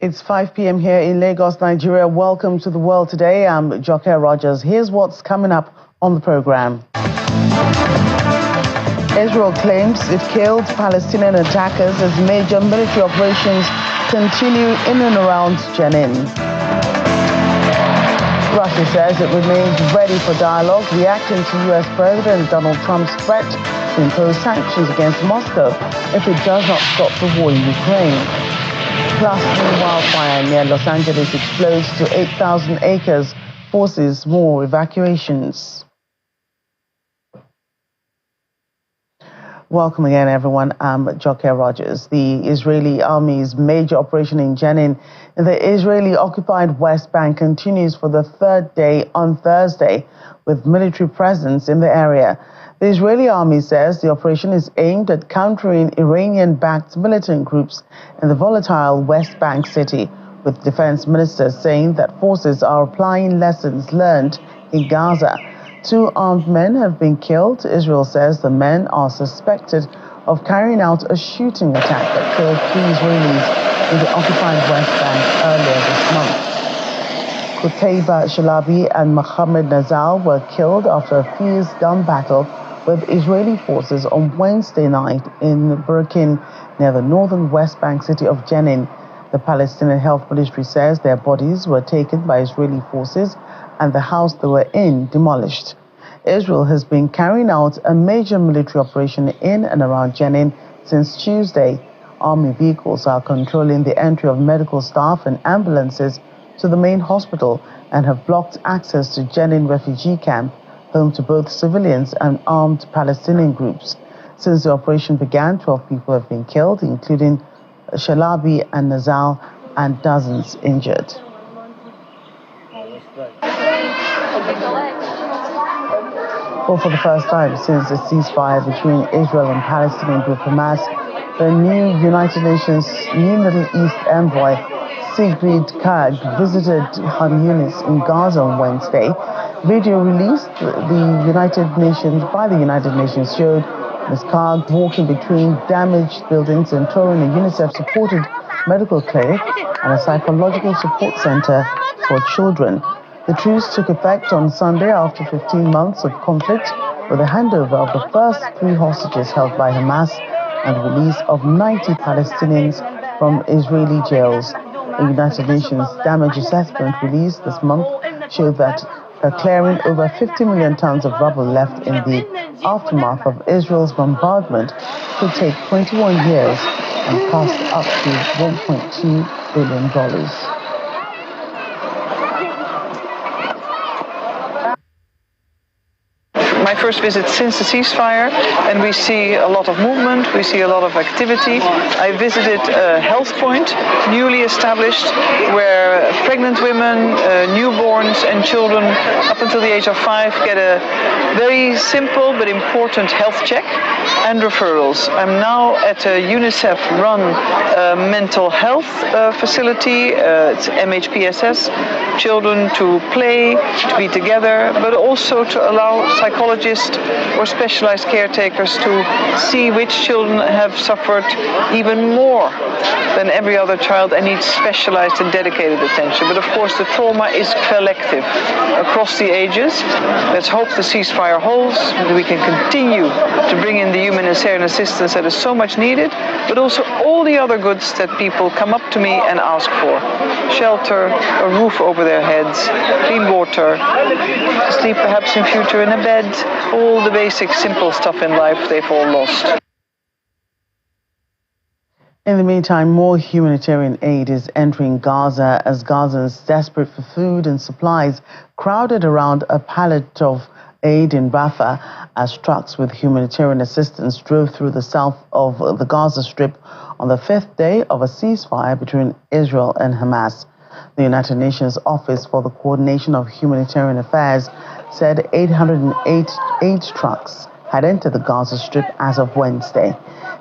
It's 5 p.m. here in Lagos, Nigeria. Welcome to The World Today. I'm Joke Rogers. Here's what's coming up on the program. Israel claims it killed Palestinian attackers as major military operations continue in and around Jenin. Russia says it remains ready for dialogue, reacting to U.S. President Donald Trump's threat to impose sanctions against Moscow if it does not stop the war in Ukraine. Plus, new wildfire near Los Angeles explodes to 8,000 acres, forces more evacuations. Welcome again, everyone. I'm Joke Rogers. The Israeli army's major operation in Jenin in the Israeli-occupied West Bank continues for the third day on Thursday, with military presence in the area. The Israeli army says the operation is aimed at countering Iranian-backed militant groups in the volatile West Bank city, with defense ministers saying that forces are applying lessons learned in Gaza. 2 armed men have been killed. Israel says the men are suspected of carrying out a shooting attack that killed 3 Israelis in the occupied West Bank earlier this month. Qutaiba Shalabi and Mohammed Nazal were killed after a fierce gun battle with Israeli forces on Wednesday night in Burkin, near the northern West Bank city of Jenin. The Palestinian Health Ministry says their bodies were taken by Israeli forces and the house they were in demolished. Israel has been carrying out a major military operation in and around Jenin since Tuesday. Army vehicles are controlling the entry of medical staff and ambulances to the main hospital and have blocked access to Jenin refugee camp, home to both civilians and armed Palestinian groups. Since the operation began, 12 people have been killed, including Shalabi and Nazal, and dozens injured. Well, for the first time since the ceasefire between Israel and Palestinian group Hamas, the new United Nations new Middle East envoy Sigrid Kaag visited Khan Yunis in Gaza on Wednesday. Video released by the United Nations showed Ms. Kaag walking between damaged buildings and touring a UNICEF-supported medical clinic and a psychological support center for children. The truce took effect on Sunday after 15 months of conflict, with the handover of the first 3 hostages held by Hamas and release of 90 Palestinians from Israeli jails. A United Nations damage assessment released this month showed that clearing over 50 million tons of rubble left in the aftermath of Israel's bombardment could take 21 years and cost up to $1.2 billion. My first visit since the ceasefire, and we see a lot of movement, we see a lot of activity. I visited a health point, newly established, where pregnant women, newborns and children up until the age of 5 get a very simple but important health check and referrals. I'm now at a UNICEF-run mental health facility. It's MHPSS, children to play, to be together, but also to allow psychologists or specialized caretakers to see which children have suffered even more than every other child and need specialized and dedicated attention. But of course the trauma is collective across the ages. Let's hope the ceasefire holds, that we can continue to bring in the humanitarian assistance that is so much needed, but also all the other goods that people come up to me and ask for. Shelter, a roof over their heads, clean water, sleep perhaps in future in a bed, all the basic simple stuff in life they've all lost. In the meantime, more humanitarian aid is entering Gaza as Gazans, desperate for food and supplies, crowded around a pallet of aid in Rafah as trucks with humanitarian assistance drove through the south of the Gaza Strip on the 5th day of a ceasefire between Israel and Hamas. The United Nations Office for the Coordination of Humanitarian Affairs said 808 aid trucks had entered the Gaza Strip as of Wednesday.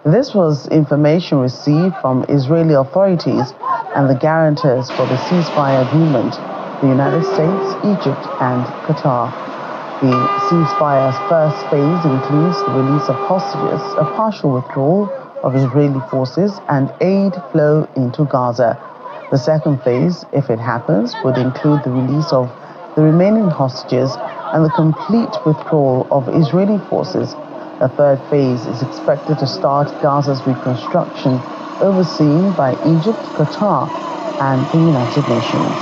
This was information received from Israeli authorities and the guarantors for the ceasefire agreement, the United States, Egypt, and Qatar. The ceasefire's first phase includes the release of hostages, a partial withdrawal of Israeli forces, and aid flow into Gaza. The second phase, if it happens, would include the release of the remaining hostages and the complete withdrawal of Israeli forces. The third phase is expected to start Gaza's reconstruction, overseen by Egypt, Qatar, and the United Nations.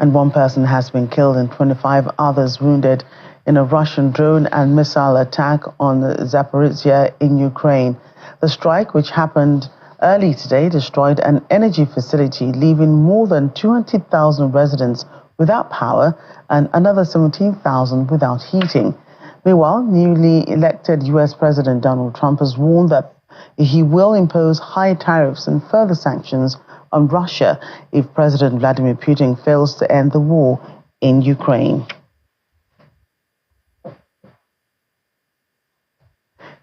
And one person has been killed and 25 others wounded in a Russian drone and missile attack on Zaporizhia in Ukraine. The strike, which happened early today, destroyed an energy facility, leaving more than 200,000 residents without power and another 17,000 without heating. Meanwhile, newly elected U.S. President Donald Trump has warned that he will impose high tariffs and further sanctions on Russia if President Vladimir Putin fails to end the war in Ukraine.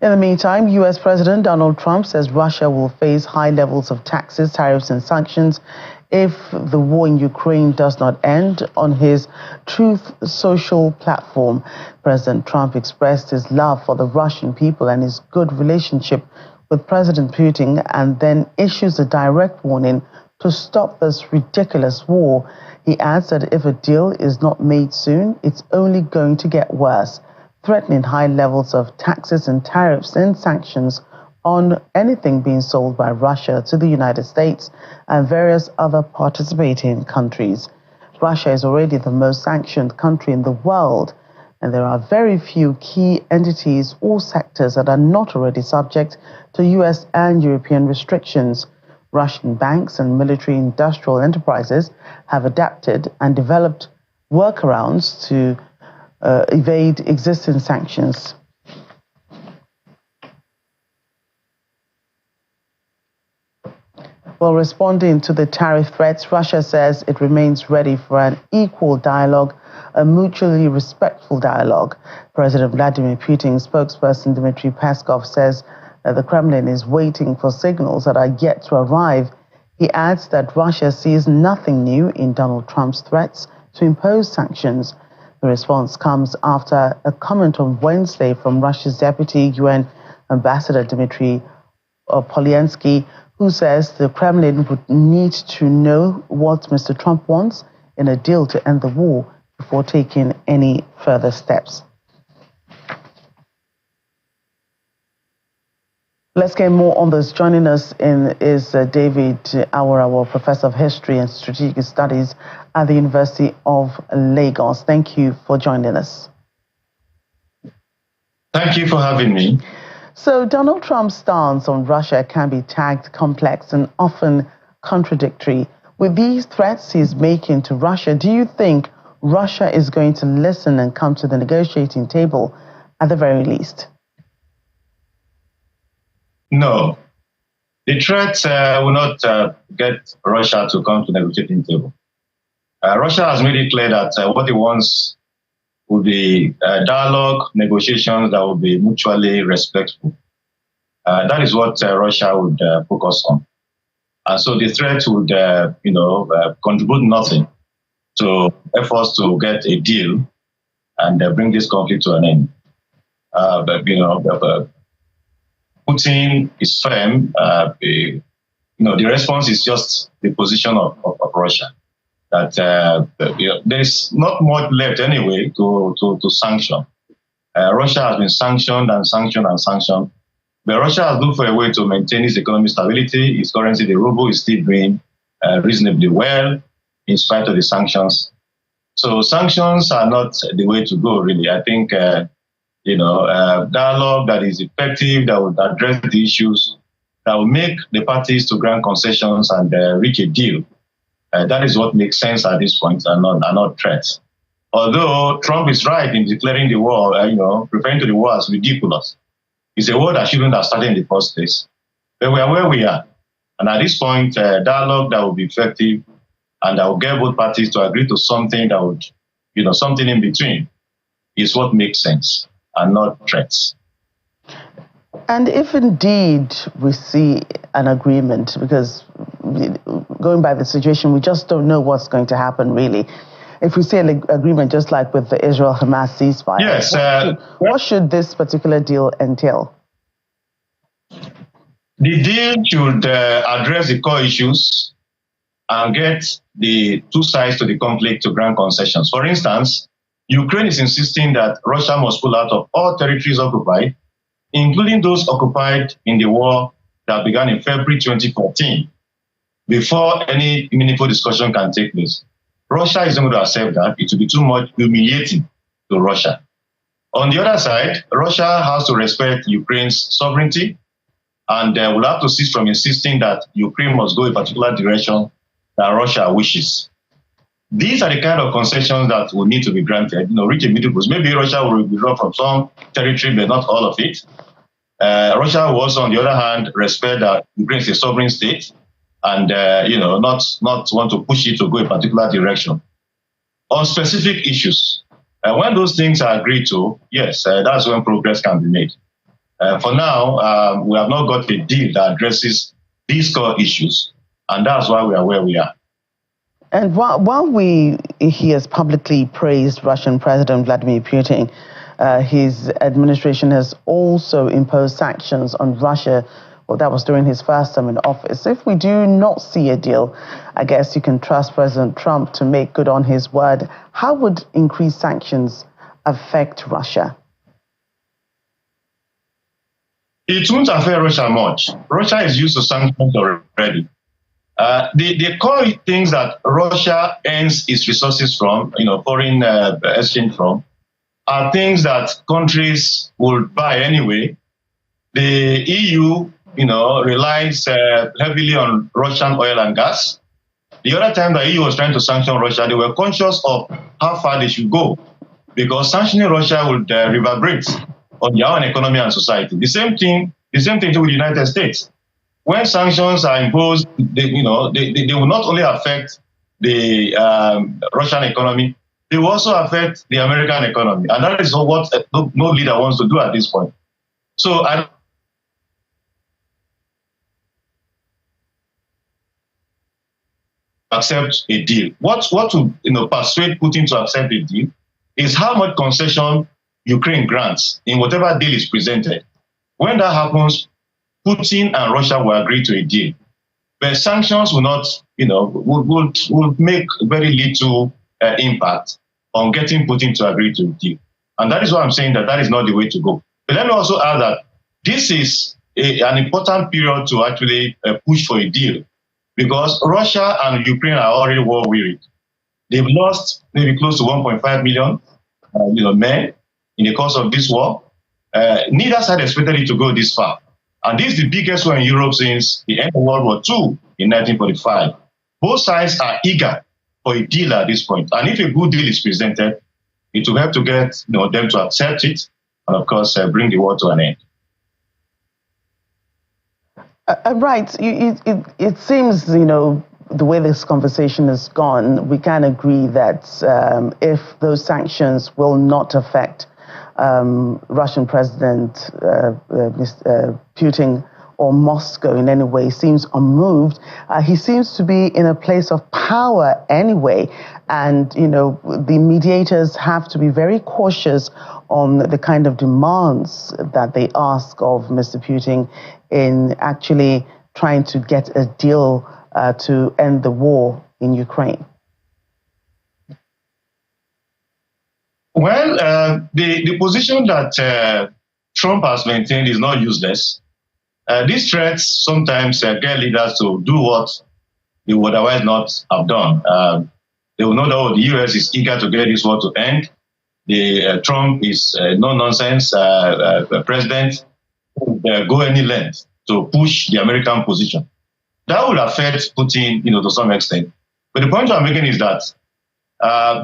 In the meantime, U.S. President Donald Trump says Russia will face high levels of taxes, tariffs, and sanctions if the war in Ukraine does not end. On his Truth Social platform, President Trump expressed his love for the Russian people and his good relationship with President Putin, and then issues a direct warning to stop this ridiculous war. He adds that if a deal is not made soon, it's only going to get worse, threatening high levels of taxes and tariffs and sanctions on anything being sold by Russia to the United States and various other participating countries. Russia is already the most sanctioned country in the world, and there are very few key entities or sectors that are not already subject to U.S. and European restrictions. Russian banks and military-industrial enterprises have adapted and developed workarounds to evade existing sanctions. Well, responding to the tariff threats, Russia says it remains ready for an equal dialogue, a mutually respectful dialogue. President Vladimir Putin's spokesperson Dmitry Peskov says that the Kremlin is waiting for signals that are yet to arrive. He adds that Russia sees nothing new in Donald Trump's threats to impose sanctions. The response comes after a comment on Wednesday from Russia's Deputy UN Ambassador Dmitry Polyansky, who says the Kremlin would need to know what Mr. Trump wants in a deal to end the war before taking any further steps. Let's get more on this. Joining us is David Awarawo, Professor of History and Strategic Studies at the University of Lagos. Thank you for joining us. Thank you for having me. So Donald Trump's stance on Russia can be tagged complex and often contradictory. With these threats he's making to Russia, do you think Russia is going to listen and come to the negotiating table at the very least? No. The threats will not get Russia to come to the negotiating table. Russia has made it clear that what it wants will be dialogue, negotiations that will be mutually respectful. That is what Russia would focus on. And so the threat would, contribute nothing to efforts to get a deal and bring this conflict to an end. Putin is firm. The response is just the position of Russia. That there is not much left anyway to sanction. Russia has been sanctioned and sanctioned and sanctioned, but Russia has looked for a way to maintain its economic stability. Its currency, the ruble, is still doing reasonably well in spite of the sanctions. So sanctions are not the way to go, really. I think dialogue that is effective, that would address the issues, that will make the parties to grant concessions and reach a deal. That is what makes sense at this point, and not threats. Although Trump is right in declaring the war, referring to the war as ridiculous. It's a war that shouldn't have started in the first place. But we are where we are. And at this point, dialogue that will be effective and that will get both parties to agree to something that would, something in between is what makes sense and not threats. And if indeed we see an agreement, because going by the situation, we just don't know what's going to happen, really. If we see an agreement, just like with the Israel-Hamas ceasefire, yes, what should this particular deal entail? The deal should address the core issues and get the two sides to the conflict to grant concessions. For instance, Ukraine is insisting that Russia must pull out of all territories occupied, including those occupied in the war that began in February 2014, before any meaningful discussion can take place. Russia isn't going to accept that. It will be too much humiliating to Russia. On the other side, Russia has to respect Ukraine's sovereignty and will have to cease from insisting that Ukraine must go a particular direction that Russia wishes. These are the kind of concessions that will need to be granted, reach a middle post. Maybe Russia will withdraw from some territory, but not all of it. Russia will also, on the other hand, respect that Ukraine is a sovereign state and, not want to push it to go a particular direction. On specific issues, when those things are agreed to, yes, that's when progress can be made. For now, we have not got a deal that addresses these core issues, and that's why we are where we are. And while he has publicly praised Russian President Vladimir Putin, his administration has also imposed sanctions on Russia. Well, that was during his first term in office. If we do not see a deal, I guess you can trust President Trump to make good on his word. How would increased sanctions affect Russia? It won't affect Russia much. Russia is used to sanctions already. The core things that Russia earns its resources from, foreign exchange from, are things that countries will buy anyway. The EU, relies heavily on Russian oil and gas. The other time the EU was trying to sanction Russia, they were conscious of how far they should go, because sanctioning Russia would reverberate on their own economy and society. The same thing with the United States. When sanctions are imposed, they will not only affect the Russian economy, they will also affect the American economy. And that is what no leader wants to do at this point. So I accept a deal. What will persuade Putin to accept a deal is how much concession Ukraine grants in whatever deal is presented. When that happens, Putin and Russia will agree to a deal. But sanctions will not, will make very little impact on getting Putin to agree to a deal. And that is why I'm saying that is not the way to go. But let me also add that this is an important period to actually push for a deal, because Russia and Ukraine are already war-weary. They've lost maybe close to 1.5 million men in the course of this war. Neither side expected it to go this far. And this is the biggest war in Europe since the end of World War II in 1945. Both sides are eager for a deal at this point. And if a good deal is presented, it will have to get them to accept it and, of course, bring the war to an end. Right. It seems, the way this conversation has gone, we can agree that if those sanctions will not affect Russian President Putin or Moscow in any way, seems unmoved. He seems to be in a place of power anyway. And, the mediators have to be very cautious on the kind of demands that they ask of Mr. Putin in actually trying to get a deal to end the war in Ukraine. Well, the position that Trump has maintained is not useless. These threats sometimes get leaders to do what they would otherwise not have done. They will know that the U.S. is eager to get this war to end. Trump is no-nonsense president who will go any length to push the American position. That will affect Putin, to some extent. But the point I'm making is that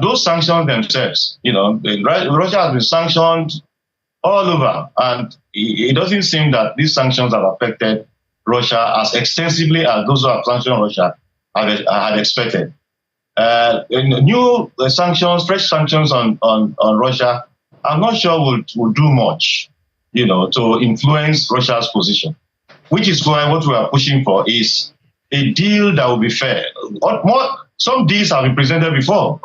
those sanctions themselves, Russia has been sanctioned all over, and it doesn't seem that these sanctions have affected Russia as extensively as those who have sanctioned Russia had expected. New sanctions, fresh sanctions on Russia, I'm not sure will do much, to influence Russia's position. Which is why what we are pushing for is a deal that will be fair. Some deals have been presented before.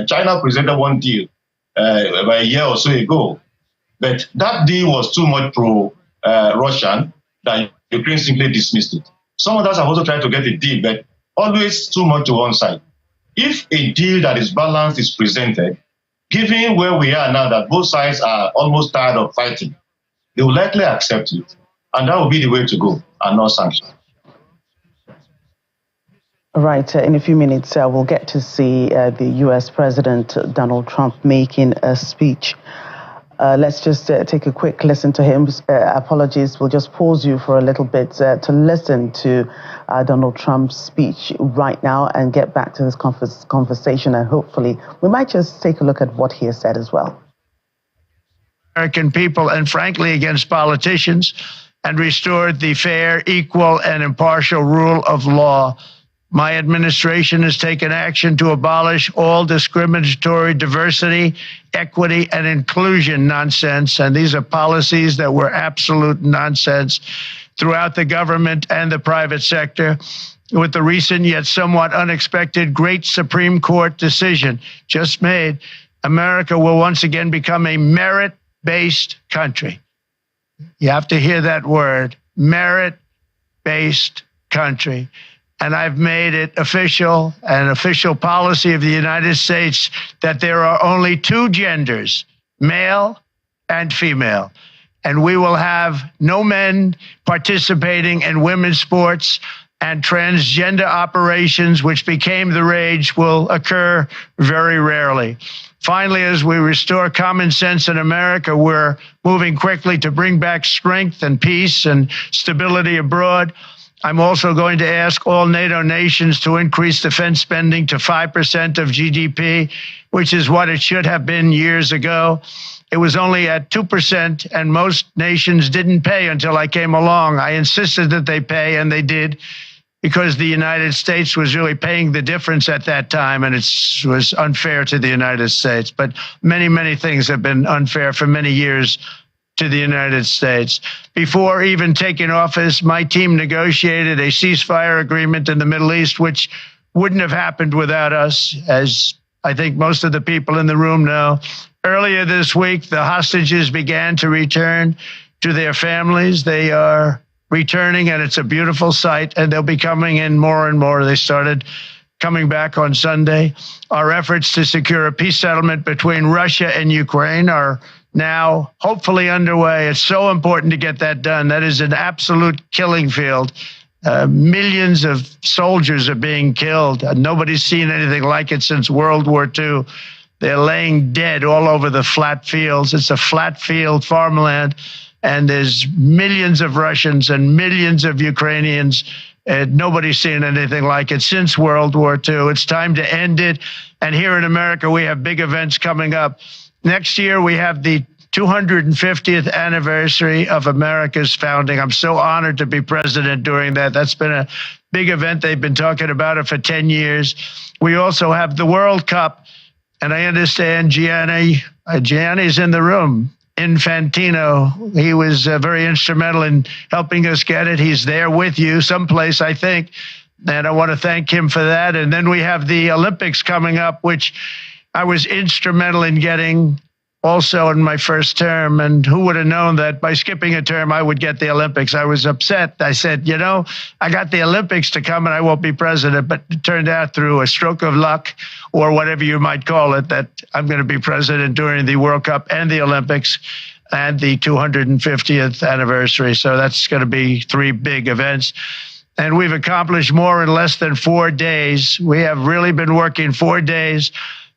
China presented one deal about a year or so ago, but that deal was too much pro-Russian that Ukraine simply dismissed it. Some others have also tried to get a deal, but always too much to one side. If a deal that is balanced is presented, given where we are now, that both sides are almost tired of fighting, they will likely accept it. And that will be the way to go, and not sanctions. Right. In a few minutes, we'll get to see the U.S. President Donald Trump making a speech. Let's just take a quick listen to him. Apologies, we'll just pause you for a little bit to listen to Donald Trump's speech right now and get back to this conversation. And hopefully, we might just take a look at what he has said as well. American people, and frankly, against politicians, and restored the fair, equal, and impartial rule of law. My administration has taken action to abolish all discriminatory diversity, equity, and inclusion nonsense. And these are policies that were absolute nonsense throughout the government and the private sector. With the recent yet somewhat unexpected great Supreme Court decision just made, America will once again become a merit-based country. You have to hear that word, merit-based country. And I've made it official, an official policy of the United States, that there are only two genders, male and female. And we will have no men participating in women's sports, and transgender operations, which became the rage, will occur very rarely. Finally, as we restore common sense in America, we're moving quickly to bring back strength and peace and stability abroad. I'm also going to ask all NATO nations to increase defense spending to 5% of GDP, which is what it should have been years ago. It was only at 2%, and most nations didn't pay until I came along. I insisted that they pay, and they did, because the United States was really paying the difference at that time, and it was unfair to the United States. But many, many things have been unfair for many years to the United States. Before even taking office, my team negotiated a ceasefire agreement in the Middle East, which wouldn't have happened without us, as I think most of the people in the room know. Earlier this week, the hostages began to return to their families. They are returning, and it's a beautiful sight, and they'll be coming in more and more. They started coming back on Sunday. Our efforts to secure a peace settlement between Russia and Ukraine are now hopefully underway. It's so important to get that done. That is an absolute killing field. Millions of soldiers are being killed. Nobody's seen anything like it since World War II. They're laying dead all over the flat fields. It's a flat field farmland, and there's millions of Russians and millions of Ukrainians. Nobody's seen anything like it since World War II. It's time to end it. And here in America, we have big events coming up. Next year, we have the 250th anniversary of America's founding. I'm so honored to be president during that. That's been a big event. They've been talking about it for 10 years. We also have the World Cup, and I understand Gianni's in the room. Infantino, he was very instrumental in helping us get it. He's there with you someplace, I think, and I want to thank him for that. And then we have the Olympics coming up, which I was instrumental in getting also in my first term. And who would have known that by skipping a term, I would get the Olympics? I was upset. I said, you know, I got the Olympics to come and I won't be president. But it turned out through a stroke of luck, or whatever you might call it, that I'm going to be president during the World Cup and the Olympics and the 250th anniversary. So that's going to be three big events. And we've accomplished more in less than 4 days. We have really been working 4 days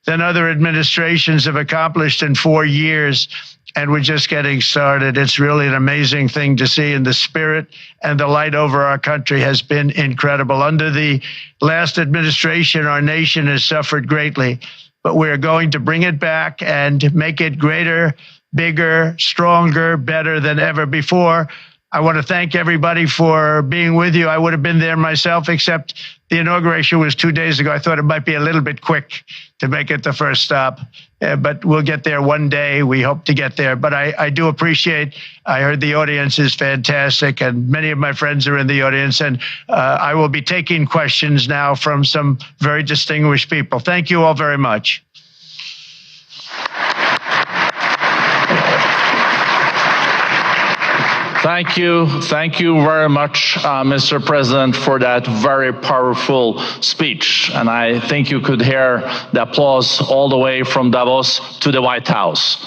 than other administrations have accomplished in 4 years. And we're just getting started. It's really an amazing thing to see, and the spirit and the light over our country has been incredible. Under the last administration, our nation has suffered greatly, but we're going to bring it back and make it greater, bigger, stronger, better than ever before. I want to thank everybody for being with you. I would have been there myself, except the inauguration was 2 days ago. I thought it might be a little bit quick to make it the first stop, but we'll get there one day. We hope to get there. But I do appreciate, I heard the audience is fantastic, and many of my friends are in the audience, and I will be taking questions now from some very distinguished people. Thank you all very much. Thank you very much, Mr. President, for that very powerful speech. And I think you could hear the applause all the way from Davos to the White House.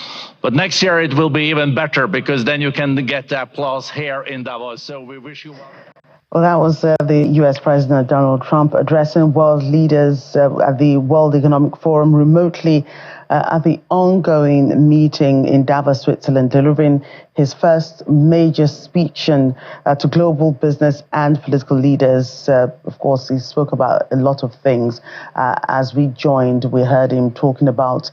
But next year it will be even better, because then you can get the applause here in Davos. So we wish you well. Well, that was the U.S. President Donald Trump addressing world leaders at the World Economic Forum remotely at the ongoing meeting in Davos, Switzerland, delivering his first major speech to global business and political leaders. Of course, he spoke about a lot of things. As we joined, we heard him talking about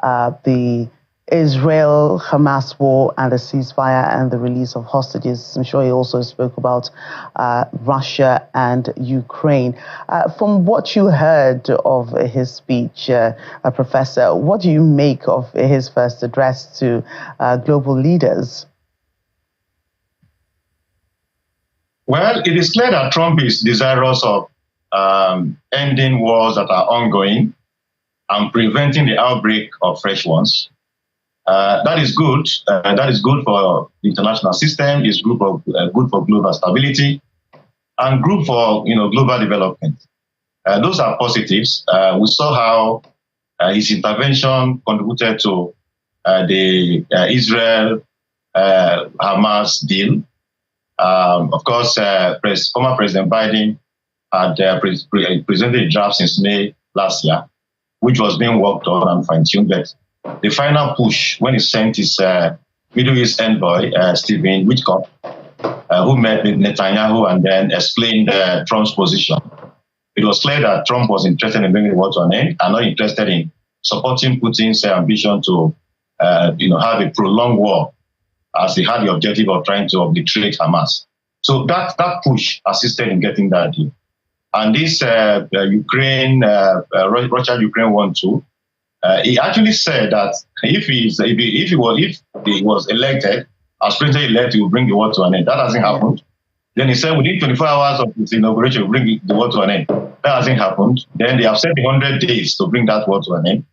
the Israel-Hamas war and the ceasefire and the release of hostages. I'm sure he also spoke about Russia and Ukraine. From what you heard of his speech, Professor, what do you make of his first address to global leaders? Well, it is clear that Trump is desirous of ending wars that are ongoing and preventing the outbreak of fresh ones. That is good. That is good for the international system. It's good for global stability, and good for global development. Those are positives. We saw how his intervention contributed to the Israel-Hamas deal. Of course, former President Biden had presented a draft since May last year, which was being worked on and fine-tuned. But the final push, when he sent his Middle East envoy, Stephen Witkoff, who met with Netanyahu and then explained Trump's position, it was clear that Trump was interested in bringing the war to an end and not interested in supporting Putin's ambition to have a prolonged war, as he had the objective of trying to obliterate Hamas. So that push assisted in getting that deal. And this Russia-Ukraine war too, he actually said that if he was elected as president-elect, he would bring the war to an end. That hasn't happened. Then he said within 24 hours of his inauguration, he will bring the war to an end. That hasn't happened. Then they have said 100 days to bring that war to an end.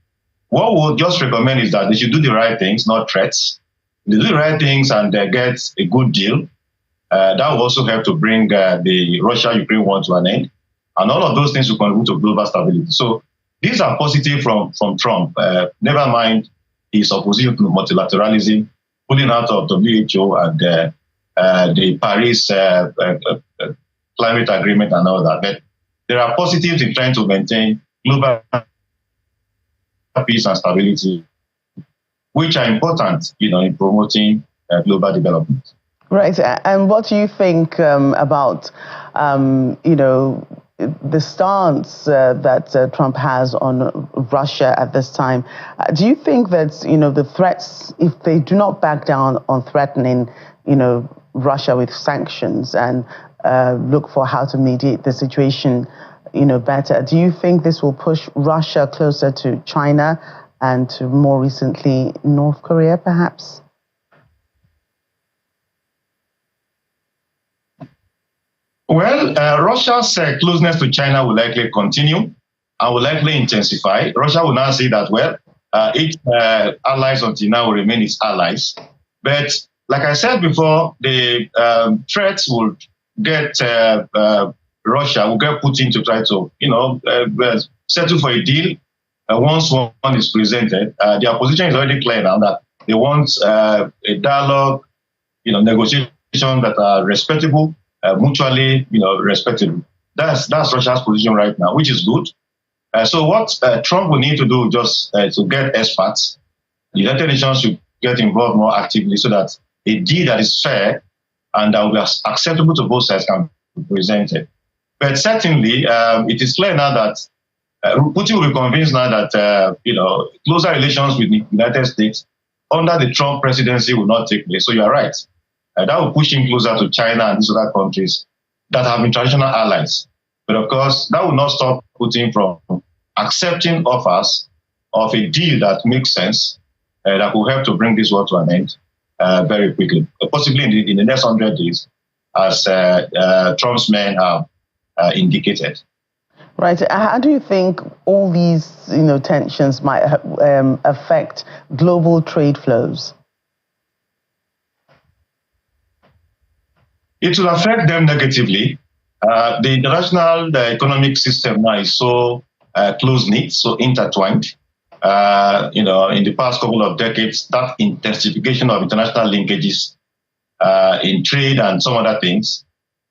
What we would just recommend is that they should do the right things, not threats. They do the right things and they get a good deal. That will also help to bring the Russia-Ukraine war to an end. And all of those things will contribute to global stability. So these are positive from Trump. Never mind his opposition to multilateralism, pulling out of WHO and the Paris climate agreement and all that. But there are positives in trying to maintain global peace and stability, which are important, in promoting global development. Right. And what do you think about, the stance that Trump has on Russia at this time? Do you think that, the threats, if they do not back down on threatening, Russia with sanctions and look for how to mediate the situation, better, do you think this will push Russia closer to China and to more recently North Korea, perhaps? Well, Russia's closeness to China will likely continue and will likely intensify. Russia will now say that, its allies until now will remain its allies. But like I said before, the threats will get Russia, will get Putin to try to, settle for a deal. Once one is presented, the opposition is already clear now that they want a dialogue, negotiations that are respectable, mutually, respectable. That's Russia's position right now, which is good. So what Trump will need to do just to get experts, the United Nations should get involved more actively so that a deal that is fair and that will be acceptable to both sides can be presented. But certainly, it is clear now that Putin will be convinced now that closer relations with the United States under the Trump presidency will not take place. So you are right. That will push him closer to China and these other countries that have been traditional allies. But of course, that will not stop Putin from accepting offers of a deal that makes sense, that will help to bring this war to an end very quickly, possibly in the next 100 days, as Trump's men have indicated. Right. How do you think all these, tensions might affect global trade flows? It will affect them negatively. The international economic system now is so close-knit, so intertwined. In the past couple of decades, that intensification of international linkages in trade and some other things,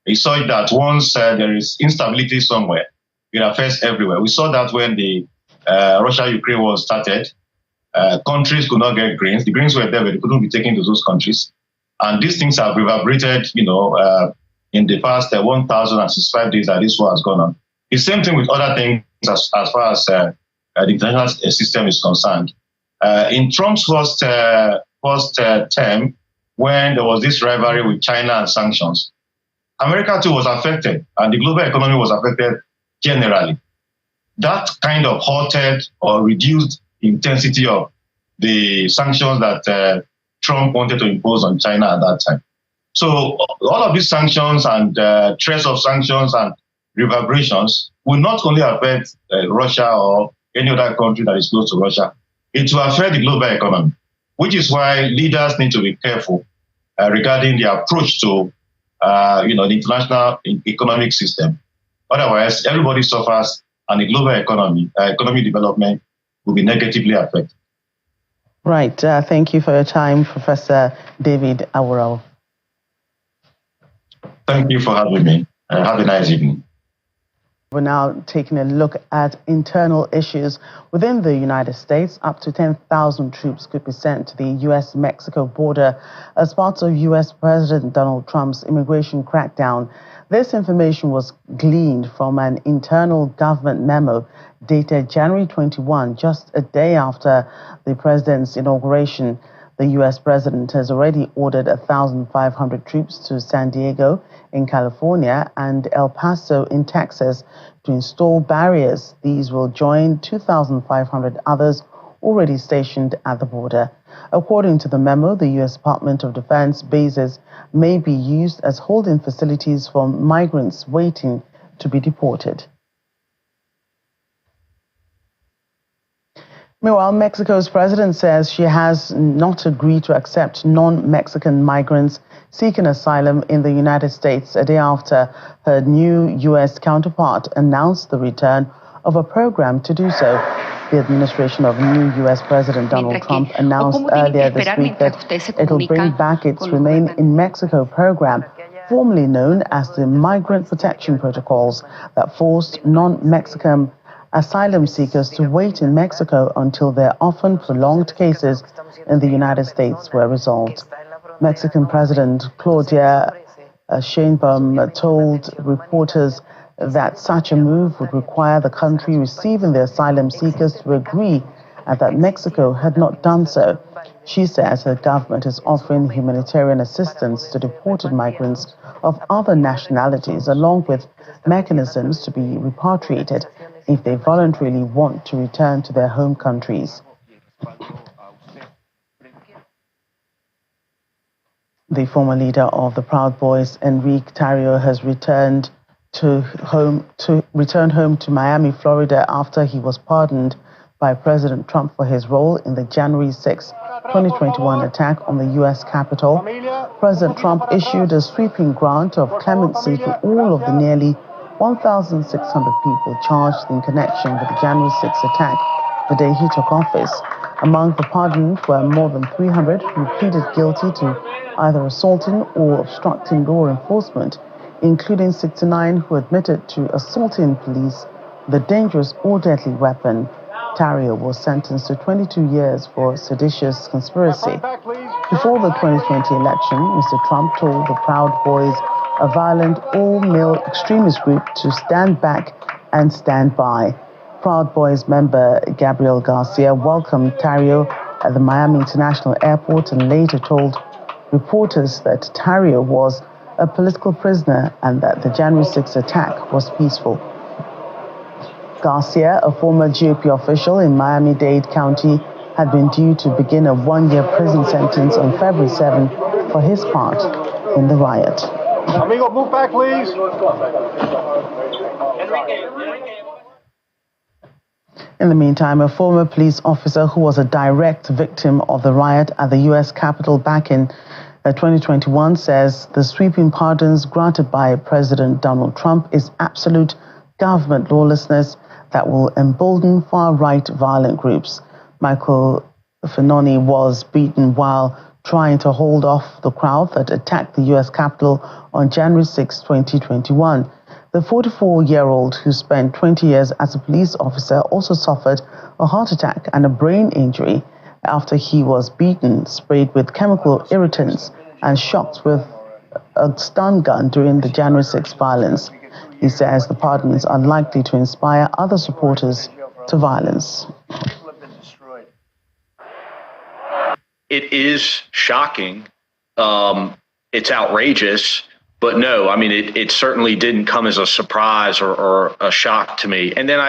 we saw that once there is instability somewhere, it affects everywhere. We saw that when the Russia-Ukraine war started, countries could not get grains. The grains were there, but they couldn't be taken to those countries. And these things have reverberated, in the past 1,065 days that this war has gone on. The same thing with other things as far as the international system is concerned. In Trump's first term, when there was this rivalry with China and sanctions, America too was affected, and the global economy was affected generally. That kind of halted or reduced the intensity of the sanctions that Trump wanted to impose on China at that time. So all of these sanctions and threats of sanctions and reverberations will not only affect Russia or any other country that is close to Russia, it will affect the global economy, which is why leaders need to be careful regarding the approach to the international economic system. Otherwise, everybody suffers and the global economic development will be negatively affected. Right. Thank you for your time, Professor David Awurah. Thank you for having me. Have a nice evening. We're now taking a look at internal issues within the United States. Up to 10,000 troops could be sent to the U.S.-Mexico border as part of U.S. President Donald Trump's immigration crackdown. This information was gleaned from an internal government memo dated January 21, just a day after the president's inauguration. The U.S. president has already ordered 1,500 troops to San Diego in California and El Paso in Texas to install barriers. These will join 2,500 others already stationed at the border. According to the memo, the U.S. Department of Defense bases may be used as holding facilities for migrants waiting to be deported. Meanwhile, Mexico's president says she has not agreed to accept non-Mexican migrants seeking asylum in the United States a day after her new U.S. counterpart announced the return of a program to do so. The administration of new U.S. President Donald Trump announced earlier this week that it will bring back its Remain in Mexico program, formerly known as the Migrant Protection Protocols, that forced non-Mexican asylum seekers to wait in Mexico until their often prolonged cases in the United States were resolved. Mexican President Claudia Sheinbaum told reporters that such a move would require the country receiving the asylum seekers to agree and that Mexico had not done so. She says her government is offering humanitarian assistance to deported migrants of other nationalities, along with mechanisms to be repatriated if they voluntarily want to return to their home countries. The former leader of the Proud Boys, Enrique Tarrio, has returned home to Miami, Florida, after he was pardoned by President Trump for his role in the January 6, 2021 attack on the U.S. Capitol. President Trump issued a sweeping grant of clemency to all of the nearly 1,600 people charged in connection with the January 6 attack the day he took office. Among the pardoned were more than 300 who pleaded guilty to either assaulting or obstructing law enforcement, including 69 who admitted to assaulting police with a dangerous or deadly weapon. Tarrio was sentenced to 22 years for seditious conspiracy. Before the 2020 election, Mr. Trump told the Proud Boys, a violent all-male extremist group, to stand back and stand by. Proud Boys member Gabriel Garcia welcomed Tarrio at the Miami International Airport and later told reporters that Tarrio was a political prisoner and that the January 6 attack was peaceful. Garcia, a former GOP official in Miami-Dade County, had been due to begin a one-year prison sentence on February 7 for his part in the riot. Amigo, move back, please. In the meantime, a former police officer who was a direct victim of the riot at the U.S. Capitol back in 2021 says the sweeping pardons granted by President Donald Trump is absolute government lawlessness that will embolden far-right violent groups. Michael Finoni was beaten while trying to hold off the crowd that attacked the U.S. Capitol on January 6, 2021. The 44-year-old, who spent 20 years as a police officer, also suffered a heart attack and a brain injury after he was beaten, sprayed with chemical irritants, and shot with a stun gun during the January 6 violence. He says the pardon is unlikely to inspire other supporters to violence. It is shocking. It's outrageous. But no, I mean, it certainly didn't come as a surprise or a shock to me. And then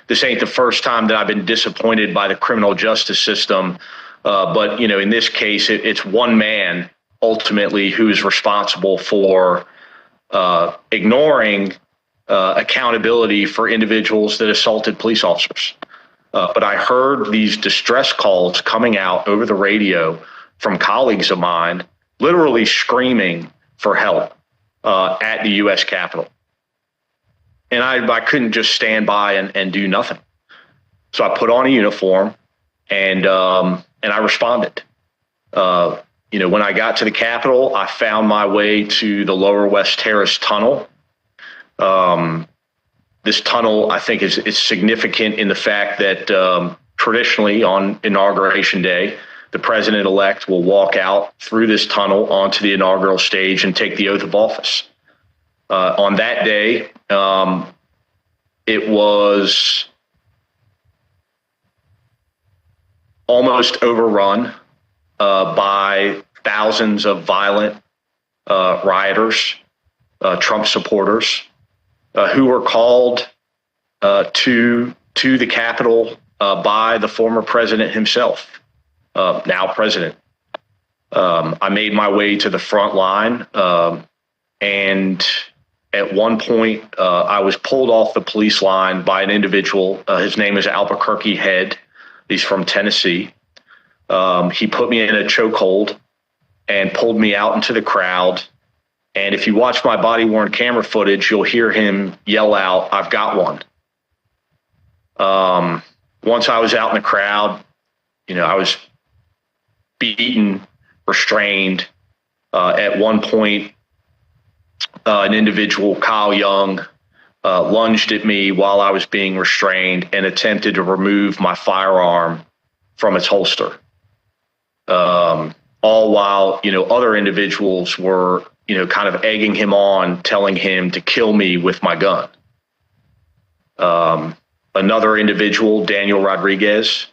this ain't the first time that I've been disappointed by the criminal justice system. But, in this case, it's one man ultimately who is responsible for ignoring accountability for individuals that assaulted police officers. But I heard these distress calls coming out over the radio from colleagues of mine, literally screaming for help at the U.S. Capitol. And I couldn't just stand by and do nothing. So I put on a uniform and I responded. When I got to the Capitol, I found my way to the Lower West Terrace tunnel. This tunnel, I think, is significant in the fact that traditionally on Inauguration Day, the president-elect will walk out through this tunnel onto the inaugural stage and take the oath of office. On that day, it was almost overrun by thousands of violent rioters, Trump supporters, who were called to the Capitol by the former president himself. Now president. I made my way to the front line, and at one point I was pulled off the police line by an individual. His name is Albuquerque Head. He's from Tennessee. He put me in a chokehold and pulled me out into the crowd. And if you watch my body-worn camera footage, you'll hear him yell out, "I've got one." Once I was out in the crowd, I was beaten, restrained. At one point, an individual, Kyle Young, lunged at me while I was being restrained and attempted to remove my firearm from its holster. All while, other individuals were, kind of egging him on, telling him to kill me with my gun. Another individual, Daniel Rodriguez,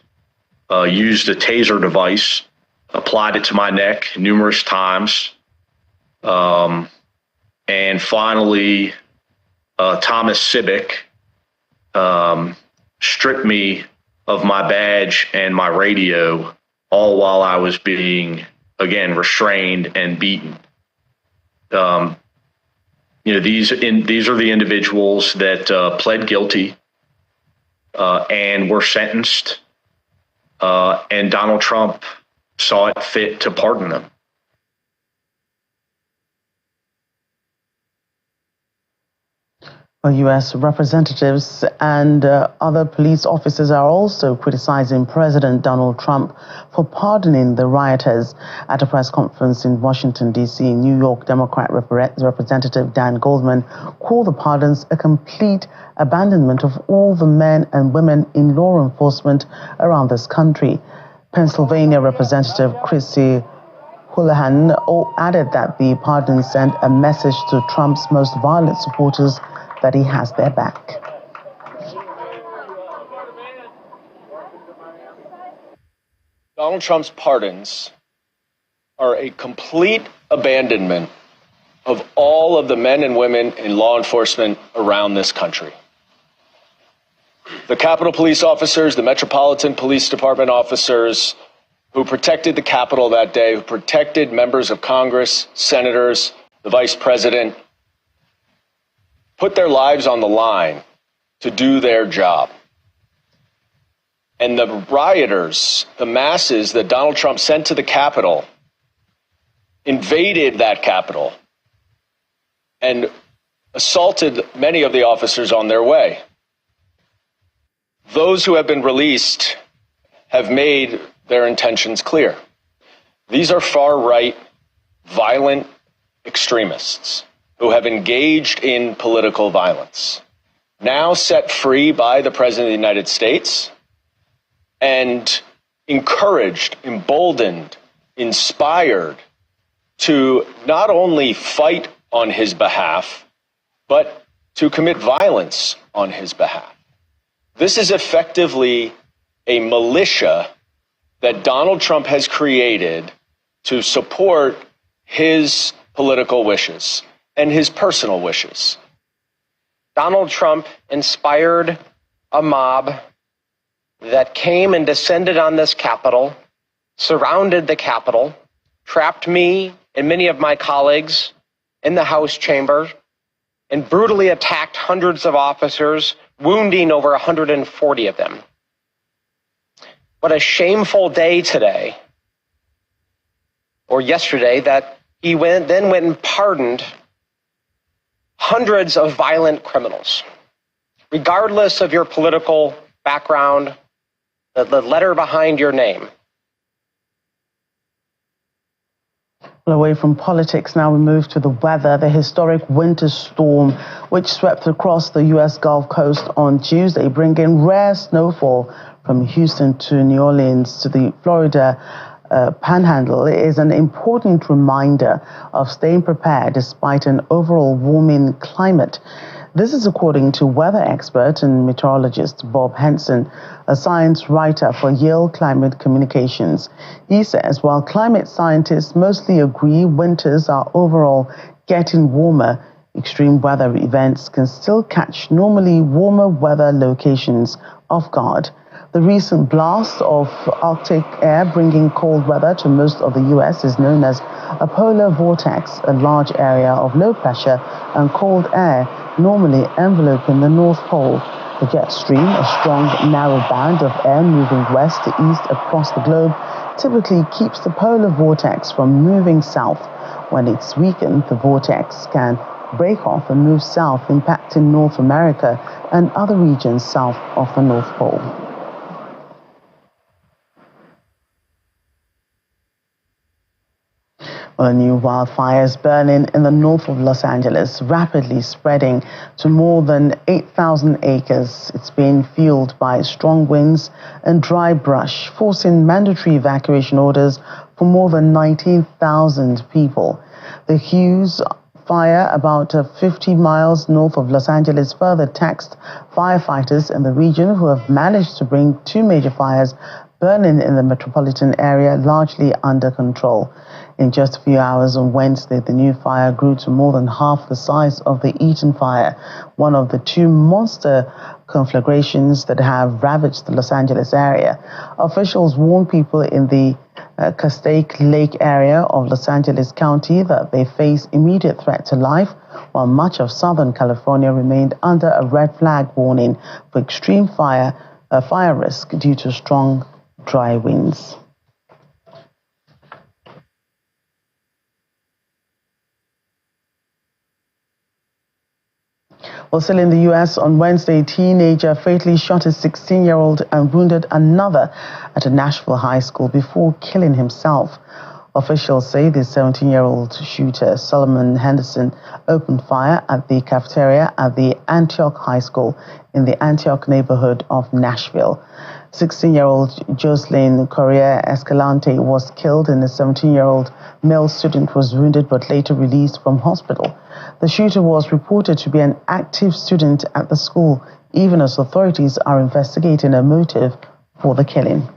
used a taser device, applied it to my neck numerous times. And finally, Thomas Sibick stripped me of my badge and my radio, all while I was being, again, restrained and beaten. These are the individuals that pled guilty and were sentenced, and Donald Trump saw it fit to pardon them. U.S. representatives and other police officers are also criticizing President Donald Trump for pardoning the rioters. At a press conference in Washington, D.C., New York Democrat Representative Dan Goldman called the pardons a complete abandonment of all the men and women in law enforcement around this country. Pennsylvania Representative Chrissy Houlihan added that the pardon sent a message to Trump's most violent supporters that he has their back. Donald Trump's pardons are a complete abandonment of all of the men and women in law enforcement around this country. The Capitol Police officers, the Metropolitan Police Department officers who protected the Capitol that day, who protected members of Congress, senators, the vice president, put their lives on the line to do their job. And the rioters, the masses that Donald Trump sent to the Capitol, invaded that Capitol and assaulted many of the officers on their way. Those who have been released have made their intentions clear. These are far-right, violent extremists who have engaged in political violence, now set free by the President of the United States and encouraged, emboldened, inspired to not only fight on his behalf, but to commit violence on his behalf. This is effectively a militia that Donald Trump has created to support his political wishes and his personal wishes. Donald Trump inspired a mob that came and descended on this Capitol, surrounded the Capitol, trapped me and many of my colleagues in the House chamber, and brutally attacked hundreds of officers, wounding over 140 of them. What a shameful day today, or yesterday, that he then went and pardoned hundreds of violent criminals. Regardless of your political background, the letter behind your name. Away from politics, now we move to the weather. The historic winter storm, which swept across the U.S. Gulf Coast on Tuesday, bringing rare snowfall from Houston to New Orleans to the Florida Panhandle, is an important reminder of staying prepared despite an overall warming climate. This is according to weather expert and meteorologist Bob Henson, a science writer for Yale Climate Communications. He says while climate scientists mostly agree winters are overall getting warmer, extreme weather events can still catch normally warmer weather locations off guard. The recent blast of Arctic air bringing cold weather to most of the U.S. is known as a polar vortex, a large area of low pressure and cold air normally enveloping the North Pole. The jet stream, a strong, narrow band of air moving west to east across the globe, typically keeps the polar vortex from moving south. When it's weakened, the vortex can break off and move south, impacting North America and other regions south of the North Pole. New wildfires burning in the north of Los Angeles, rapidly spreading to more than 8,000 acres. It's being fueled by strong winds and dry brush, forcing mandatory evacuation orders for more than 19,000 people. The Hughes fire, about 50 miles north of Los Angeles, further taxed firefighters in the region, who have managed to bring two major fires burning in the metropolitan area largely under control. In just a few hours on Wednesday, the new fire grew to more than half the size of the Eaton fire, one of the two monster conflagrations that have ravaged the Los Angeles area. Officials warn people in the Castaic Lake area of Los Angeles County that they face immediate threat to life, while much of Southern California remained under a red flag warning for extreme fire risk due to strong, dry winds. Well, still in the U.S., on Wednesday, a teenager fatally shot a 16-year-old and wounded another at a Nashville high school before killing himself. Officials say the 17-year-old shooter, Solomon Henderson, opened fire at the cafeteria at the Antioch High School in the Antioch neighborhood of Nashville. 16-year-old Jocelyn Correa Escalante was killed and a 17-year-old male student was wounded but later released from hospital. The shooter was reported to be an active student at the school, even as authorities are investigating a motive for the killing.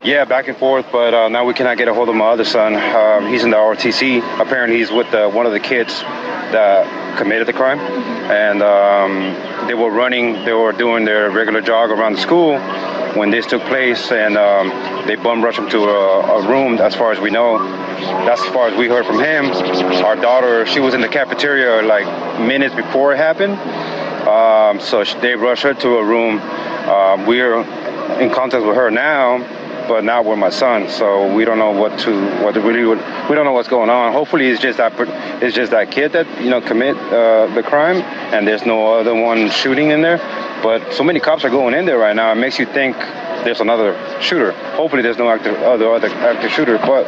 Yeah, back and forth, but now we cannot get a hold of my other son. He's in the ROTC. Apparently, he's with one of the kids that committed the crime. And they were doing their regular jog around the school. when this took place, and they bum rushed him to a room. As far as we know, that's as far as we heard from him. Our daughter, she was in the cafeteria like minutes before it happened, so they rushed her to a room. We're in contact with her now, but not with my son. So we don't know we don't know what's going on. Hopefully, it's just that kid that commit the crime, and there's no other one shooting in there. But so many cops are going in there right now. It makes you think there's another shooter. Hopefully, there's no other active shooter. But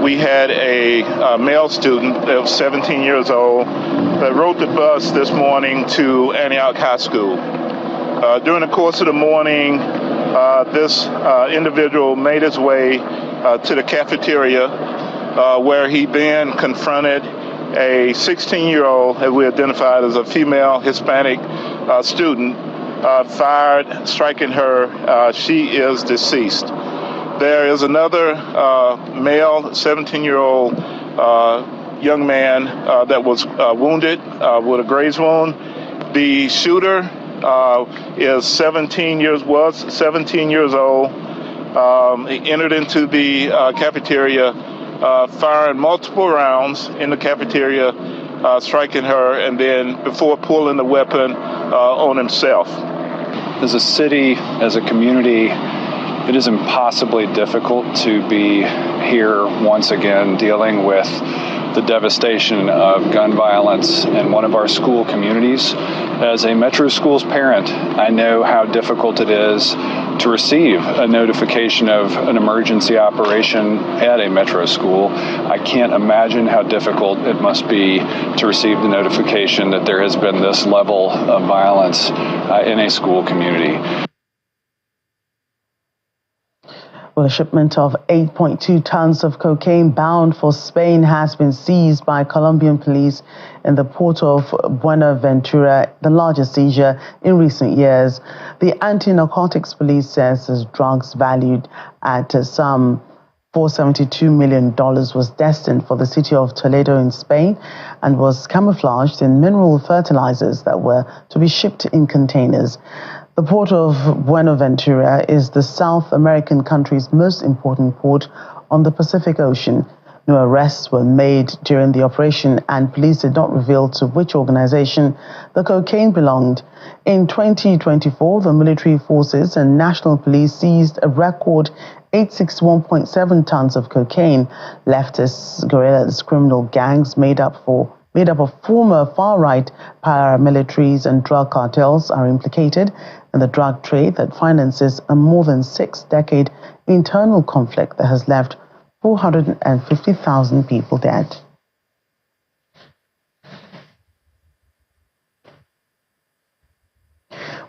we had a male student that was 17 years old that rode the bus this morning to Antioch High School. During the course of the morning, this individual made his way to the cafeteria where he then confronted a 16-year-old, as we identified as a female Hispanic student, fired, striking her. She is deceased. There is another male 17-year-old young man that was wounded with a graze wound. The shooter is 17 years old. He entered into the cafeteria, firing multiple rounds in the cafeteria, striking her, and then before pulling the weapon on himself. As a city, as a community, it is impossibly difficult to be here once again dealing with the devastation of gun violence in one of our school communities. As a Metro Schools parent, I know how difficult it is to receive a notification of an emergency operation at a Metro school. I can't imagine how difficult it must be to receive the notification that there has been this level of violence in a school community. Well, a shipment of 8.2 tons of cocaine bound for Spain has been seized by Colombian police in the port of Buenaventura, the largest seizure in recent years. The anti-narcotics police says this drugs valued at some $472 million was destined for the city of Toledo in Spain and was camouflaged in mineral fertilizers that were to be shipped in containers. The port of Buenaventura is the South American country's most important port on the Pacific Ocean. No arrests were made during the operation, and police did not reveal to which organization the cocaine belonged. In 2024, the military forces and national police seized a record 861.7 tons of cocaine. Leftist guerrillas, criminal gangs made up of former far-right paramilitaries and drug cartels are implicated in the drug trade that finances a more than 6-decade internal conflict that has left 450,000 people dead.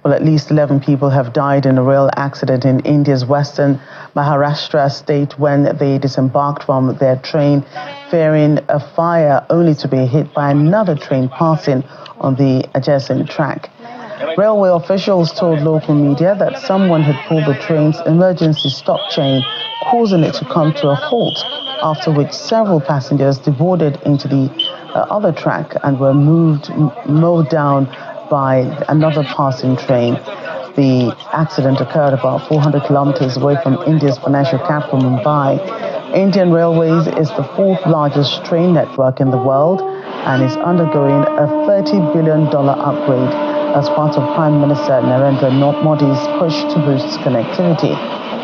Well, at least 11 people have died in a rail accident in India's western Maharashtra state when they disembarked from their train fearing a fire, only to be hit by another train passing on the adjacent track. Railway officials told local media that someone had pulled the train's emergency stop chain, causing it to come to a halt, after which several passengers deboarded into the other track and were mowed down by another passing train. The accident occurred about 400 kilometers away from India's financial capital, Mumbai. Indian Railways is the fourth largest train network in the world and is undergoing a $30 billion upgrade as part of Prime Minister Narendra Modi's push to boost connectivity.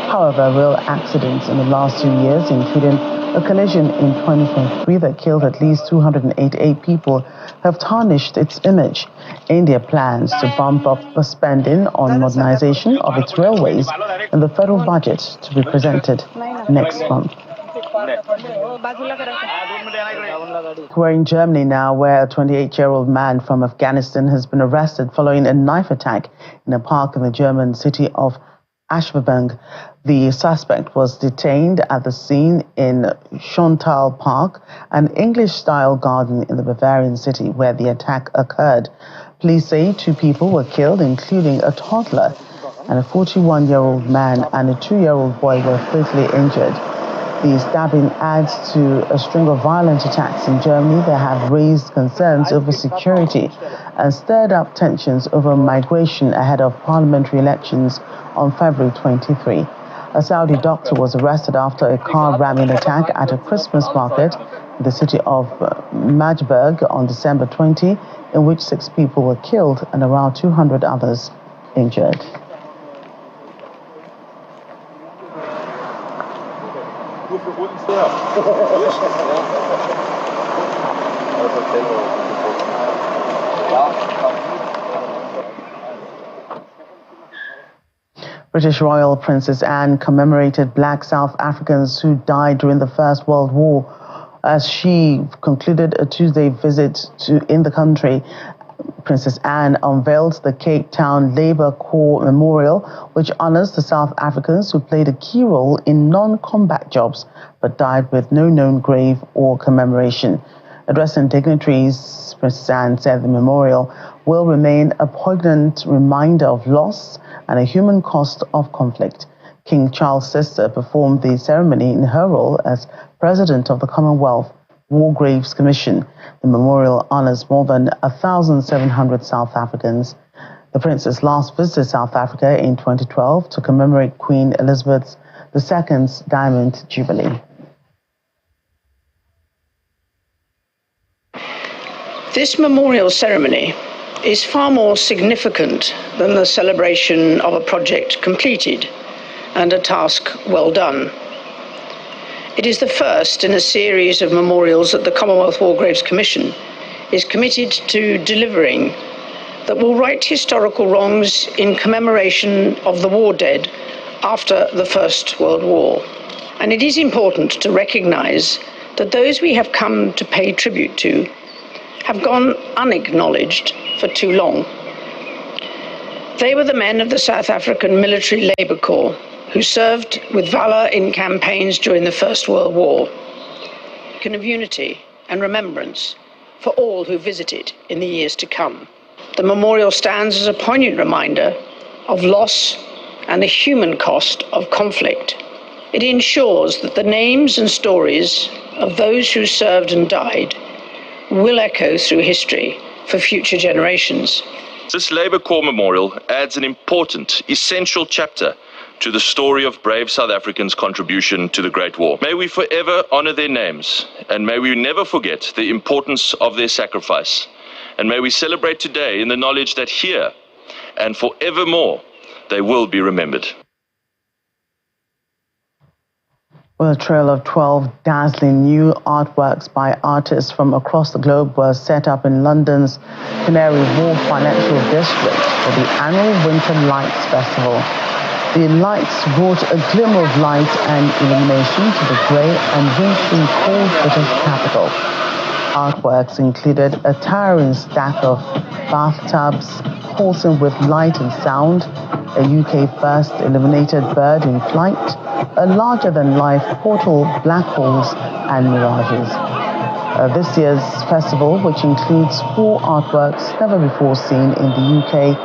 However, rail accidents in the last 2 years, including a collision in 2023 that killed at least 288 people, have tarnished its image. India plans to bump up the spending on modernization of its railways in the federal budget to be presented next month. We're in Germany now, where a 28-year-old man from Afghanistan has been arrested following a knife attack in a park in the German city of Ashwabenk. The suspect was detained at the scene in Schöntal Park, an English-style garden in the Bavarian city where the attack occurred. Police say 2 people were killed, including a toddler, and a 41-year-old man and a 2-year-old boy were fatally injured. The stabbing adds to a string of violent attacks in Germany that have raised concerns over security and stirred up tensions over migration ahead of parliamentary elections on February 23. A Saudi doctor was arrested after a car ramming attack at a Christmas market in the city of Magdeburg on December 20, in which 6 people were killed and around 200 others injured. British Royal Princess Anne commemorated Black South Africans who died during the First World War as she concluded a Tuesday visit in the country. Princess Anne unveiled the Cape Town Labour Corps Memorial, which honors the South Africans who played a key role in non-combat jobs but died with no known grave or commemoration. Addressing dignitaries, Princess Anne said the memorial will remain a poignant reminder of loss and a human cost of conflict. King Charles' sister performed the ceremony in her role as President of the Commonwealth War Graves Commission. The memorial honors more than 1,700 South Africans. The princess last visited South Africa in 2012 to commemorate Queen Elizabeth II's Diamond Jubilee. This memorial ceremony is far more significant than the celebration of a project completed and a task well done. It is the first in a series of memorials that the Commonwealth War Graves Commission is committed to delivering that will right historical wrongs in commemoration of the war dead after the First World War. And it is important to recognise that those we have come to pay tribute to have gone unacknowledged for too long. They were the men of the South African Military Labour Corps who served with valour in campaigns during the First World War. A beacon of unity and remembrance for all who visit it in the years to come. The memorial stands as a poignant reminder of loss and the human cost of conflict. It ensures that the names and stories of those who served and died will echo through history for future generations. This Labour Corps Memorial adds an important, essential chapter to the story of brave South Africans' contribution to the Great War. May we forever honour their names, and may we never forget the importance of their sacrifice. And may we celebrate today in the knowledge that here and forevermore they will be remembered. Well, a trail of 12 dazzling new artworks by artists from across the globe was set up in London's Canary Wharf Financial District for the annual Winter Lights Festival. The lights brought a glimmer of light and illumination to the grey and wintry cold British capital. Artworks included a towering stack of bathtubs pulsing with light and sound, a UK first illuminated bird in flight, a larger-than-life portal, black holes and mirages. This year's festival, which includes 4 artworks never before seen in the UK,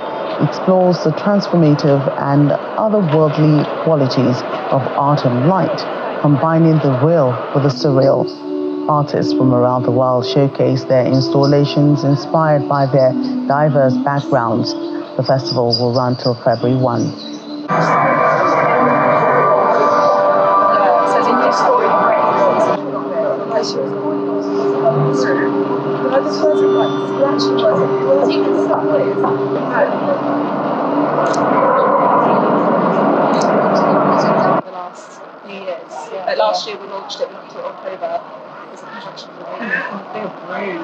explores the transformative and otherworldly qualities of art and light, combining the real with the surreal. Artists from around the world showcase their installations inspired by their diverse backgrounds. The festival will run till February 1. Last year we launched it in October.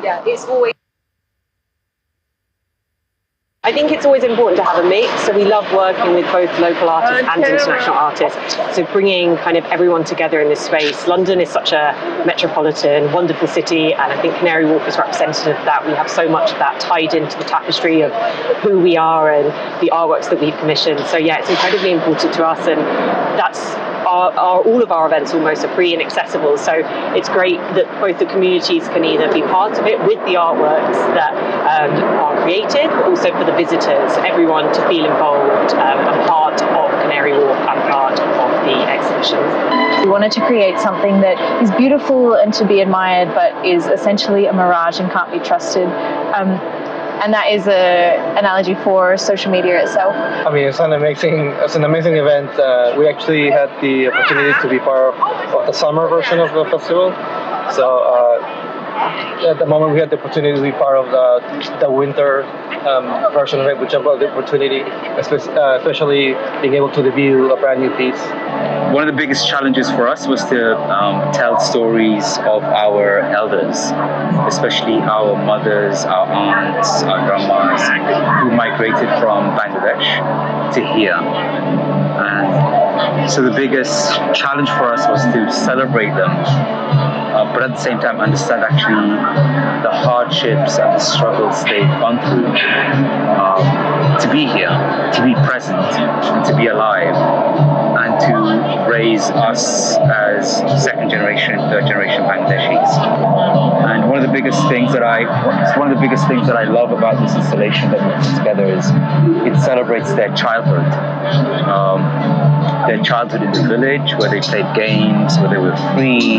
Yeah, it's always. I think it's always important to have a mix. So we love working with both local artists and international artists. So bringing kind of everyone together in this space. London is such a metropolitan, wonderful city, and I think Canary Wharf is representative of that. We have so much of that tied into the tapestry of who we are and the artworks that we've commissioned. So yeah, it's incredibly important to us, and that's all of our events almost are free and accessible. So it's great that both the communities can either be part of it with the artworks that are created, but also for the visitors, everyone to feel involved and part of Canary Wharf and part of the exhibitions. We wanted to create something that is beautiful and to be admired, but is essentially a mirage and can't be trusted. And that is an analogy for social media itself. I mean, it's an amazing event. We actually had the opportunity to be part of the summer version of the festival. So at the moment, we had the opportunity to be part of the winter version of it, which about the opportunity, especially being able to debut a brand new piece. One of the biggest challenges for us was to tell stories of our elders, especially our mothers, our aunts, our grandmas, who migrated from Bangladesh to here. And so the biggest challenge for us was to celebrate them, but at the same time understand actually the hardships and the struggles they've gone through to be here, to be present, and to be alive, and to raise us as second generation, third generation Bangladeshis. And one of the biggest things that I love about this installation that we put together is it celebrates their childhood. Their childhood in the village, where they played games, where they were free,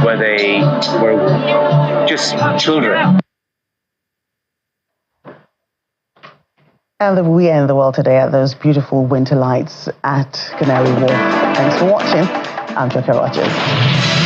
where they were just children. And we end the world today at those beautiful winter lights at Canary Wharf. Thanks for watching. I'm Joker Rogers.